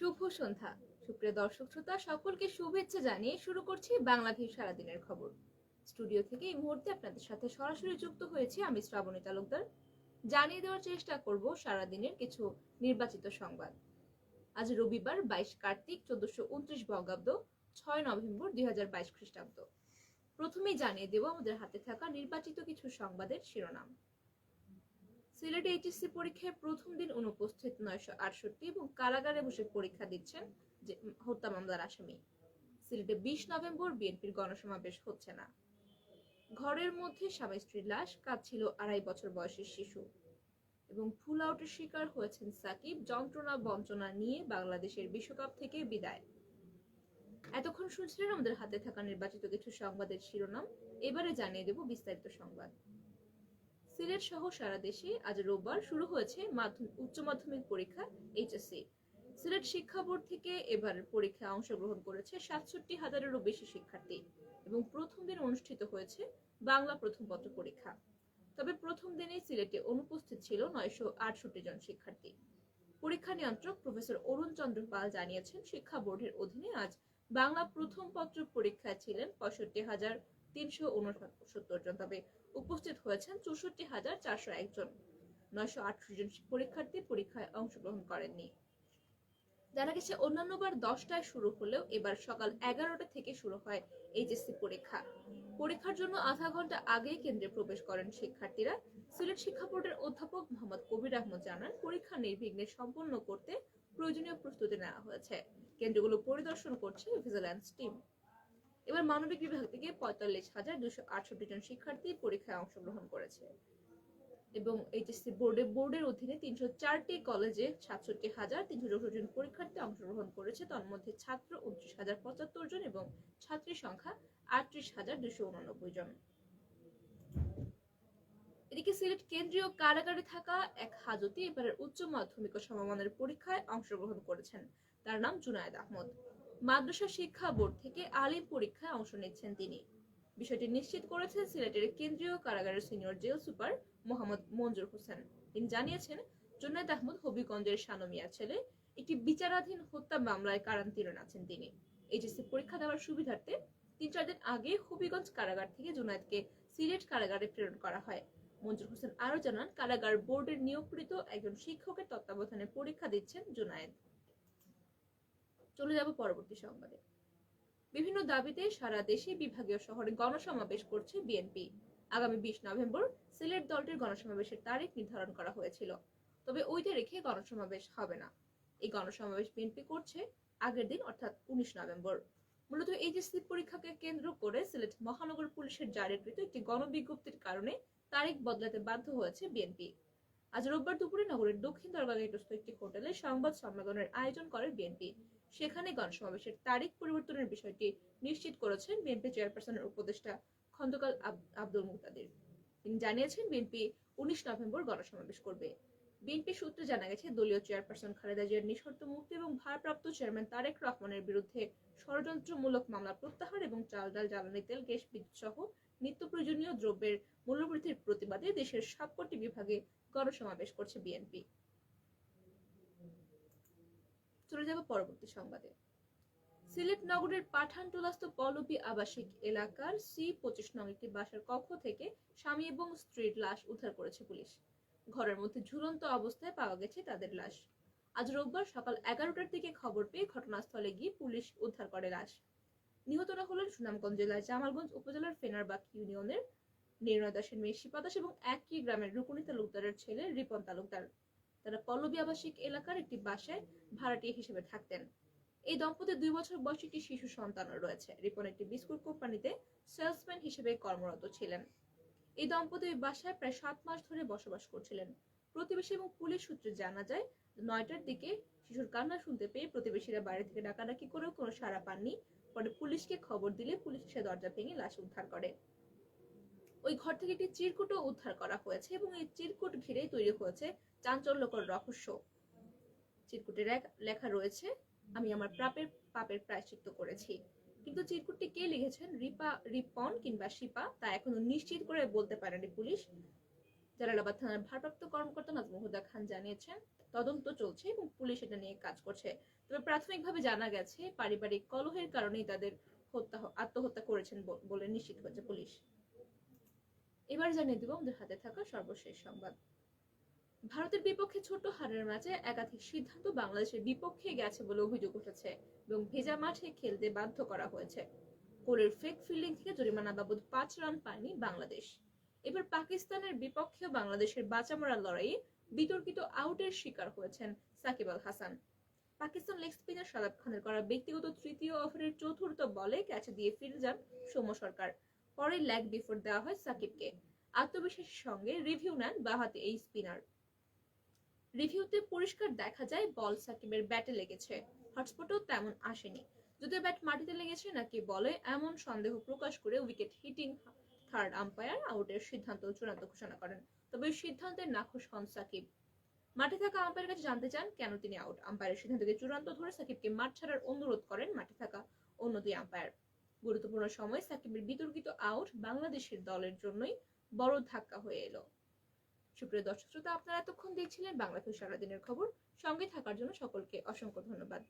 শুভ সন্ধ্যা সুপ্রিয় দর্শক শ্রোতা সকলকে শুভেচ্ছা জানিয়ে শুরু করছি বাংলাভিউ সারাদিনের খবর। স্টুডিও থেকে এই মুহূর্তে আপনাদের সাথে সরাসরি যুক্ত হয়েছি আমি শ্রাবণী তালুকদার। জানিয়ে দেওয়ার চেষ্টা করব সারাদিনের কিছু নির্বাচিত সংবাদ। আজ রবিবার 22 কার্তিক 1429 বঙ্গাব্দ 6 নভেম্বর 2022 খ্রিস্টাব্দ। প্রথমেই জানিয়ে দেব আমাদের হাতে থাকা নির্বাচিত কিছু সংবাদের শিরোনাম। সিলেটে এইচএসসি পরীক্ষায় প্রথম দিন অনুপস্থিত 968 এবং কারাগারে বসে পরীক্ষা দিচ্ছেন যে হত্যা মামলার আসামি। সিলেটে 20 নভেম্বর বিএনপির গণসমাবেশ হচ্ছে না। ঘরের মধ্যে স্বামী স্ত্রীর লাশ, কাঁদছিল 2.5 বছর বয়সী শিশু। এবং ফুল আউটের শিকার হয়েছেন সাকিব, যন্ত্রণা বঞ্চনা নিয়ে বাংলাদেশের বিশ্বকাপ থেকে বিদায়। এতক্ষণ শুনছিলেন আমাদের হাতে থাকা নির্বাচিত কিছু সংবাদের শিরোনাম। এবারে জানিয়ে দেব বিস্তারিত সংবাদ। সিলেট সহ সারা দেশে আজ রোববার শুরু হয়েছে উচ্চ মাধ্যমিক পরীক্ষা এইচএসসি। সিলেট শিক্ষা বোর্ড থেকে এবার পরীক্ষায় অংশগ্রহণ করেছে 67,000-এরও বেশি শিক্ষার্থী এবং প্রথম দিন অনুষ্ঠিত হয়েছে বাংলা প্রথম পত্র পরীক্ষা। তবে প্রথম দিনে সিলেটে অনুপস্থিত ছিল 968 জন শিক্ষার্থী। পরীক্ষা নিয়ন্ত্রক প্রফেসর অরুণ চন্দ্র পাল জানিয়েছেন, শিক্ষা বোর্ডের অধীনে আজ বাংলা প্রথম পত্র পরীক্ষায় ছিলেন 65,369 জন, তবে উপস্থিত হয়েছেন 64,401 জন। 968 জন পরীক্ষার্থী পরীক্ষায় অংশগ্রহণ করেননি। জানা গেছে অন্যান্যবার 10টায় শুরু হলেও এবার সকাল 11টা থেকে শুরু হয় এইচএসসি পরীক্ষা। পরীক্ষার জন্য আধা ঘন্টা আগেই কেন্দ্রে প্রবেশ করেন শিক্ষার্থীরা। সিলেট শিক্ষা বোর্ডের অধ্যাপক মোহাম্মদ কবির আহমদ জানান, পরীক্ষা নির্বিঘ্নে সম্পন্ন করতে প্রয়োজনীয় প্রস্তুতি নেওয়া হয়েছে। কেন্দ্রগুলো পরিদর্শন করছে ভিজিল্যান্স টিম। এবার মানবিক বিভাগ থেকে 45,268 জন শিক্ষার্থী পরীক্ষায় অংশগ্রহণ করেছে এবং এইচএসসি বোর্ডের অধীনে 304টি কলেজে 67,364 জন পরীক্ষার্থী অংশগ্রহণ করেছে। তন্মধ্যে ছাত্র 29,075 জন এবং ছাত্রী সংখ্যা 38,289 জন। এদিকে সিলেট কেন্দ্রীয় কারাগারে থাকা এক হাজতি এবারের উচ্চ মাধ্যমিক ও সমমানের পরীক্ষায় অংশগ্রহণ করেছেন। তার নাম জুনায়েদ আহমদ। মাদ্রাসা শিক্ষা বোর্ড থেকে আলিম পরীক্ষায় অংশ নিচ্ছেন তিনি। বিষয়টি নিশ্চিত করেছেন সিলেটের কেন্দ্রীয় কারাগারের সিনিয়র জেল সুপার মোহাম্মদ মঞ্জুর হোসেন। তিনি জানিয়েছেন, জুনায়েদ আহমদ হবিগঞ্জের শানমিয়ার ছেলে। একটি বিচারাধীন হত্যা মামলায় কারান্তরীণ আছেন তিনি। এইচএসসি পরীক্ষা দেওয়ার সুবিধার্থে 3-4 দিন আগে হবিগঞ্জ কারাগার থেকে জুনায়েদকে সিলেট কারাগারে প্রেরণ করা হয়। মঞ্জুর হোসেন আরো জানান, কারাগার বোর্ডের নিয়োগকৃত একজন শিক্ষকের তত্ত্বাবধানে পরীক্ষা দিচ্ছেন জুনায়েদ। চলে যাব পরবর্তী সংবাদে। বিভিন্ন দাবিতে সারা দেশে বিভাগীয় শহরে গণসমাবেশ করছে বিএনপি। আগামী 20 নভেম্বর সিলেট দলটির গণসমাবেশের তারিখ নির্ধারণ করা হয়েছিল, তবে ওই তারিখে গণসমাবেশ হবে না। এই গণসমাবেশ বিএনপি করছে আগের দিন অর্থাৎ 19 নভেম্বর। মূলত এইচএসসি পরীক্ষাকে কেন্দ্র করে সিলেট মহানগর পুলিশের জারিকৃত একটি গণবিজ্ঞপ্তির কারণে তারিখ বদলাতে বাধ্য হয়েছে বিএনপি। আজ রোববার দুপুরে নগরের দক্ষিণ দরগাগেটস্থ একটি হোটেলে সংবাদ সম্মেলনের আয়োজন করে বিএনপি। সেখানে গণসমাবেশের তারিখ পরিবর্তনের বিষয়টি নিশ্চিত করেছেন বিএনপি চেয়ারপারসনের উপদেষ্টা খন্দকার আব্দুল মুক্তাদির। তিনি জানিয়েছেন, বিএনপি 19 নভেম্বর গণসমাবেশ করবে। বিএনপি সূত্রে জানা গেছে, দলীয় চেয়ারপারসন খালেদা জিয়ার নিঃশর্ত মুক্তি এবং ভারপ্রাপ্ত চেয়ারম্যান তারেক রহমানের বিরুদ্ধে ষড়যন্ত্রমূলক মামলা প্রত্যাহার এবং চাল ডাল জ্বালানি তেল গ্যাস বিদ্যুৎ সহ নিত্য প্রয়োজনীয় দ্রব্যের মূল্যবৃদ্ধির প্রতিবাদে দেশের সবকটি বিভাগে গণসমাবেশ করছে বিএনপি। চলে যাব পরবর্তী সংবাদে। সিলেট নগরের পাঠানটোলাস্থ পল্লবী আবাসিক এলাকার C25 নং একটি বাসার কক্ষ থেকে স্বামী এবং স্ত্রীর লাশ উদ্ধার করেছে পুলিশ। ঘরের মধ্যে ঝুলন্ত অবস্থায় পাওয়া গেছে তাদের লাশ। আজ রোববার সকাল 11টার দিকে খবর পেয়ে ঘটনাস্থলে গিয়ে পুলিশ উদ্ধার করে লাশ। নিহতরা হলেন সুনামগঞ্জ জেলার জামালগঞ্জ উপজেলার ফেনারবাগ ইউনিয়নের নির্ণয় দাসের মেয়ে শিপা দাস এবং একই গ্রামের রুকুনি তালুকদারের ছেলে রিপন তালুকদার। তারা পল্লবী আবাসিক এলাকার একটি বাসায় ভাড়াটিয়া হিসেবে থাকতেন। এই দম্পতির 2 বছর বয়সী একটি শিশু সন্তানও রয়েছে। রিপন একটি বিস্কুট কোম্পানিতে সেলসম্যান হিসেবে কর্মরত ছিলেন। এই দম্পতি ওই বাসায় প্রায় 7 মাস ধরে বসবাস করছিলেন। প্রতিবেশী এবং পুলিশ সূত্রে জানা যায়, 9টার দিকে শিশুর কান্না শুনতে পেয়ে প্রতিবেশীরা বাইরে থেকে ডাকাডাকি করেও কোনো সাড়া পাননি। পরে পুলিশকে খবর দিলে পুলিশ এসে দরজা ভেঙে লাশ উদ্ধার করে। ওই ঘর থেকে একটি চিরকুটও উদ্ধার করা হয়েছে এবং এই চিরকুট ঘিরেই তৈরি হয়েছে চাঞ্চল্যকর রহস্য। চিরকুটে লেখা রয়েছে, আমি আমার পাপের প্রায়শ্চিত্ত করেছি। কিন্তু চিরকুটটি কে লিখেছেন, রিপন কিংবা শিপা, তা এখনো নিশ্চিত করে বলতে পারেনি পুলিশ। জালালাবাদ থানার ভারপ্রাপ্ত কর্মকর্তা নাজমুল হুদা খান জানিয়েছেন, তদন্ত চলছে এবং পুলিশ এটা নিয়ে কাজ করছে। তবে প্রাথমিকভাবে জানা গেছে পারিবারিক কলহের কারণেই তাদের আত্মহত্যা করেছেন বলে নিশ্চিত হয়েছে পুলিশ। এবার জানিয়ে দেব আমাদের হাতে থাকা সর্বশেষ সংবাদ। ভারতের বিপক্ষে ছোট হারের ম্যাচে একাধিক সিদ্ধান্ত বাংলাদেশের বিপক্ষে গেছে বলে অভিযোগ উঠেছে এবং ভেজা মাঠে খেলতে বাধ্য করা হয়েছে। কোহলির ফেক ফিল্ডিং থেকে জরিমানা বাবদ 5 রান পায়নি বাংলাদেশ। এবার পাকিস্তানের বিপক্ষে বাংলাদেশের বাঁচামরা লড়াইয়ে বিতর্কিত আউটের শিকার হয়েছেন সাকিব আল হাসান। পাকিস্তান লেগ স্পিনার সাদাব খানের করা ব্যক্তিগত তৃতীয় ওভারের চতুর্থ বলে ক্যাচ দিয়ে ফিরে যান সৌম্য সরকার। পরে লেগ বিফোর দেওয়া হয় সাকিবকে। আত্মবিশ্বাসের সঙ্গে রিভিউ নেন বাঁহাতি এই স্পিনার। রিভিউতে পরিষ্কার দেখা যায় বল সাকিবের ব্যাটে লেগেছে, হটস্পটও তেমন আসেনি। যদিও ব্যাট মাটিতে লেগেছে নাকি বলে এমন সন্দেহ প্রকাশ করে উইকেট হিটিং থার্ড আম্পায়ার আউটের সিদ্ধান্ত চূড়ান্ত ঘোষণা করেন। তবে সিদ্ধান্তের নাখোশ হন সাকিব। মাঠে থাকা আম্পায়ারের কাছে জানতে চান কেন তিনি আউট। আম্পায়ারের সিদ্ধান্তকে চূড়ান্ত ধরে সাকিবকে মাঠ ছাড়ার অনুরোধ করেন মাঠে থাকা অন্য দুই আম্পায়ার। গুরুত্বপূর্ণ সময় সাকিবের বিতর্কিত আউট বাংলাদেশের দলের জন্যই বড় ধাক্কা হয়ে এলো। সুপ্রিয় দর্শক শ্রোতা, আপনারা এতক্ষণ দেখছিলেন বাংলাভিউ সারাদিনের খবর। সঙ্গে থাকার জন্য সকলকে অসংখ্য ধন্যবাদ।